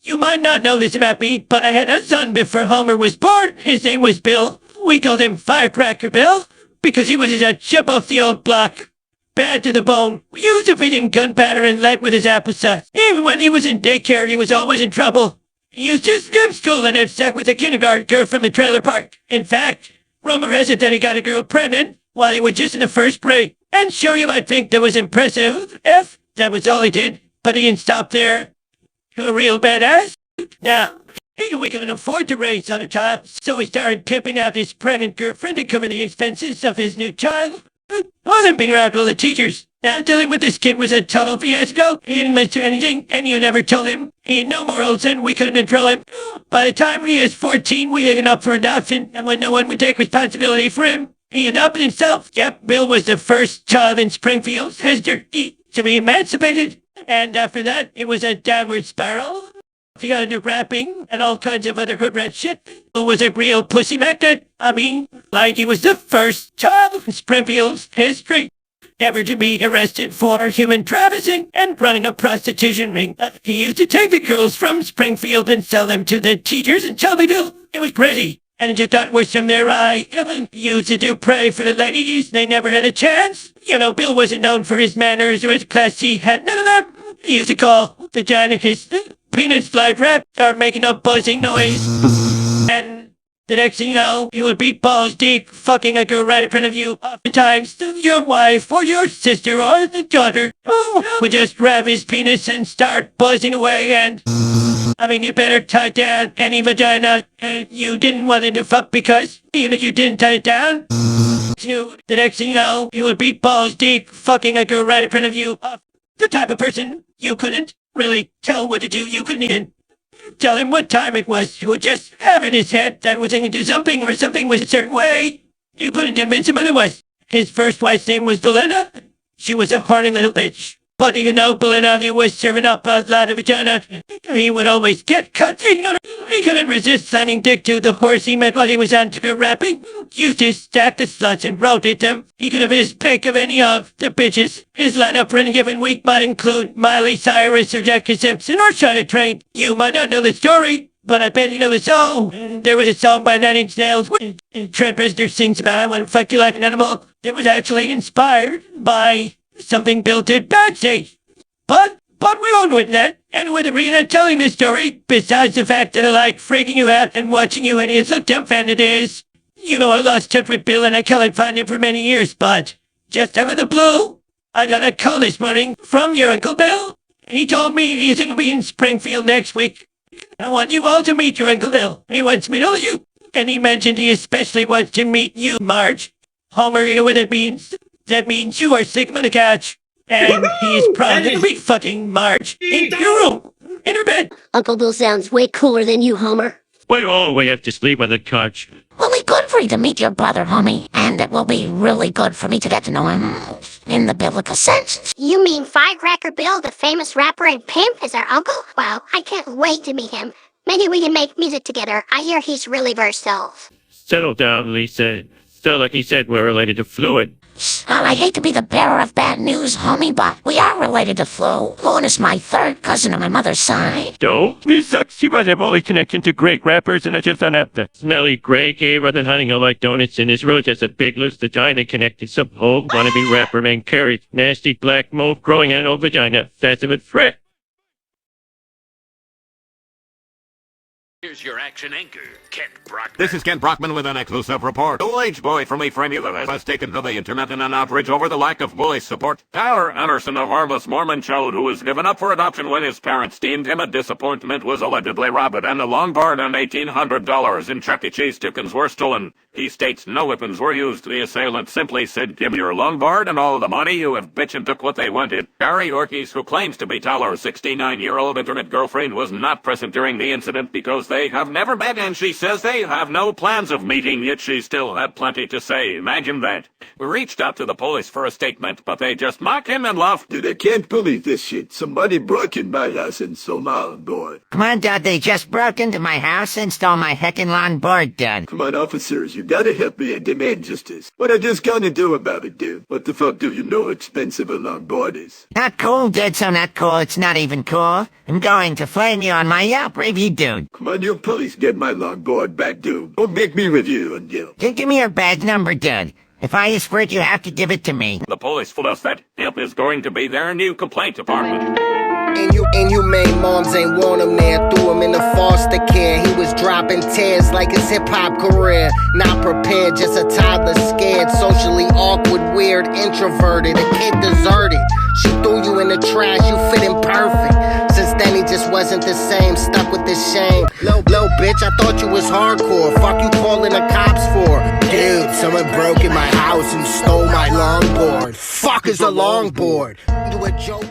You might not know this about me, but I had a son before Homer was born. His name was Bill. We called him Firecracker Bill because he was a chip off the old block. Bad to the bone. We used to feed him gunpowder and lead with his applesauce. Even when he was in daycare, he was always in trouble. He used to skip school and have sex with a kindergarten girl from the trailer park. In fact, rumor has it that he got a girl pregnant while he was just in the first grade. And sure, you might think that was impressive if that was all he did, but he didn't stop there. A real badass. Now, we couldn't afford to raise another child, so we started pimping out his pregnant girlfriend to cover the expenses of his new child. Wasn't being around all the teachers. Now, dealing with this kid was a total fiasco. He didn't listen to anything, and you never told him. He had no morals, and we couldn't control him. By the time he was 14, we had him up for adoption, and when no one would take responsibility for him, he adopted himself. Yep, Bill was the first child in Springfield's history to be emancipated. And after that, it was a downward spiral. He got into rapping and all kinds of other hood rat shit. Bill was a real pussy magnet. I mean, like he was the first child in Springfield's history ever to be arrested for human trafficking and running a prostitution ring. He used to take the girls from Springfield and sell them to the teachers in Shelbyville. It was crazy. And it just got worse from there. I used to do pray for the ladies. They never had a chance. You know, Bill wasn't known for his manners or his class. He had none of that. He used to call vagina his penis fly wrap, start making a buzzing noise. And the next thing you know, he would be balls deep, fucking a girl right in front of you. Oftentimes, your wife or your sister or the daughter would just grab his penis and start buzzing away. And I mean, you better tie down any vagina you didn't want him to fuck, because even if you didn't tie it down, the next thing you know, you would be balls deep, fucking a girl right in front of you. The type of person you couldn't really tell what to do. You couldn't even tell him what time it was. He would just have in his head that was going to do something, or something was a certain way. You couldn't convince him otherwise. His first wife's name was Belinda. She was a horny little bitch. But you know, Belinda was serving up a lot of vagina. He would always get cut. He couldn't resist signing dick to the horse he met while he was on tour rapping. Used to stack the sluts and rotate them. He could have his pick of any of the bitches. His lineup for any given week might include Miley Cyrus or Jackie Simpson or Shania Twain. You might not know the story, but I bet you know the song. There was a song by 9 Inch Nails where Trent Reznor sings about "I want to fuck you like an animal." It was actually inspired by something Bill did backstage. But we won't win that. And with Arena telling this story, besides the fact that I like freaking you out and watching you and his dumb fan it is, you know, I lost touch with Bill and I can't find him for many years, but just out of the blue, I got a call this morning from your Uncle Bill. He told me he's going to be in Springfield next week. I want you all to meet your Uncle Bill. He wants to meet all of you. And he mentioned he especially wants to meet you, Marge. Homer, you know what that means? That means you are sick on the couch. And he's probably going to be fucking Marge in your room, in her bed. Uncle Bill sounds way cooler than you, Homer. We all have to sleep on the couch. Will be good for you to meet your brother, homie. And it will be really good for me to get to know him in the biblical sense. You mean Firecracker Bill, the famous rapper and pimp, is our uncle? Wow, I can't wait to meet him. Maybe we can make music together. I hear he's really versatile. Settle down, Lisa. Still, like he said, we're related to Fluid. Well, I hate to be the bearer of bad news, homie, but we are related to Flo. Flo is my third cousin on my mother's side. Don't? This sucks. She must have only connection to great rappers, and I just don't have the smelly gray gay rather than hunting all like donuts, and his really just a big loose vagina connected some old wannabe rapper named Carrie. Nasty black mold growing in an old vagina. That's a bit fresh. Here's your action anchor, Kent Brockman. This is Kent Brockman with an exclusive report. Old-age boy from a Fremula has taken to the internet in an outrage over the lack of boy support. Tyler Anderson, a harmless Mormon child who was given up for adoption when his parents deemed him a disappointment, was allegedly robbed, and a longboard and $1,800 in Chuck E. Cheese tokens were stolen. He states no weapons were used. The assailant simply said, "Give me your longboard and all the money you have, bitch," and took what they wanted. Carrie, who claims to be Tyler's 69-year-old internet girlfriend, was not present during the incident because they have never met, and she says they have no plans of meeting, yet she still had plenty to say. Imagine that. We reached out to the police for a statement, but they just mocked him and laughed. Dude, I can't believe this shit. Somebody broke in my house and stole my longboard. Come on, Dad, they just broke into my house and stole my heckin' longboard, Dad. Come on, officers, you gotta help me and demand justice. What I just gonna do about it, dude? What the fuck do you know how expensive a longboard is? Not cool, Dad, so not cool. It's not even cool. I'm going to flame you on my Yelp review, dude. Come on, you police, get my longboard back, dude. Don't make me review on Gilf. Just give me your badge number, Dad. If I ask for it, you have to give it to me. The police told us that Gilf is going to be their new complaint department. Inhumane moms ain't want him there, threw him in the foster care. He was dropping tears like his hip-hop career. Not prepared, just a toddler scared. Socially awkward, weird, introverted. A kid deserted. She threw you in the trash, you fit in perfect. Since then he just wasn't the same, stuck with this shame. Low bitch, I thought you was hardcore. Fuck you calling the cops for? Dude, someone broke in my house and stole my longboard. Fuck is a longboard? You were joking.